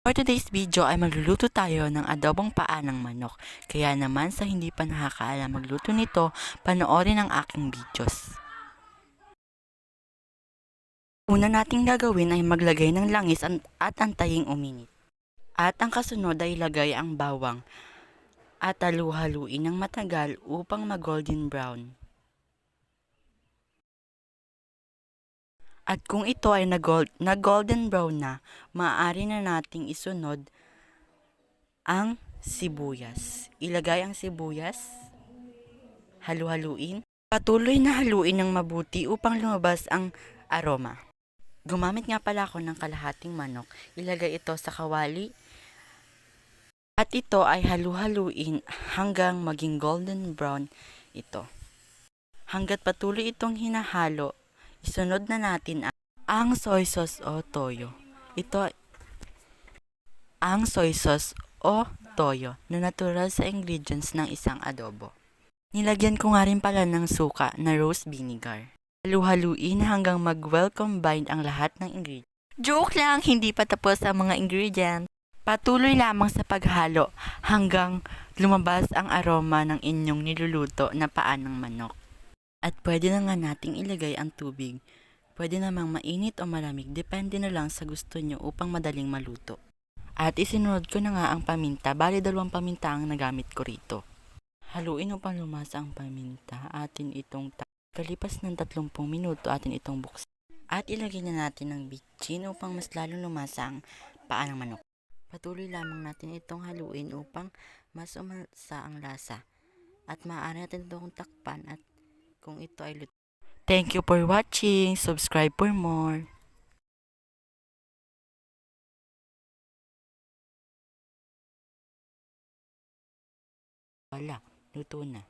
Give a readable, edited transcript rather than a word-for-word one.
For today's video ay magluluto tayo ng adobong paa ng manok. Kaya naman sa hindi pa nakakaalam magluto nito, panoorin ang aking videos. Una nating gagawin ay maglagay ng langis at antayin uminit. At ang kasunod ay ilagay ang bawang at halu-haluin ng matagal upang mag-golden brown. At kung ito ay nag-golden brown na, maaari na nating isunod ang sibuyas. Ilagay ang sibuyas, halu-haluin. Patuloy na haluin ng mabuti upang lumabas ang aroma. Gumamit nga pala ako ng kalahating manok. Ilagay ito sa kawali at ito ay halu-haluin hanggang maging golden brown ito. Hanggat patuloy itong hinahalo, isunod na natin ang soy sauce o toyo. Ito ang soy sauce o toyo na natural sa ingredients ng isang adobo. Nilagyan ko nga rin pala ng suka na rose vinegar. Halu-haluin hanggang mag-well combined ang lahat ng ingredients. Joke lang, hindi pa tapos ang mga ingredients. Patuloy lamang sa paghalo hanggang lumabas ang aroma ng inyong niluluto na paa ng manok. At pwede na nga nating ilagay ang tubig. Pwede namang mainit o malamig, depende na lang sa gusto nyo upang madaling maluto. At isinunod ko na nga ang paminta, bali 2 paminta ang nagamit ko rito. Haluin upang lumasa ang paminta, atin itong kalipas ng 30 minuto atin itong buksan. At ilagay na natin ang bitchin upang mas lalong lumasa ang paa ng manok. Patuloy lamang natin itong haluin upang mas umasa ang lasa. At maaari natin itong takpan at kung ito ay luto. Thank you for watching. Subscribe for more. Wala, luto na.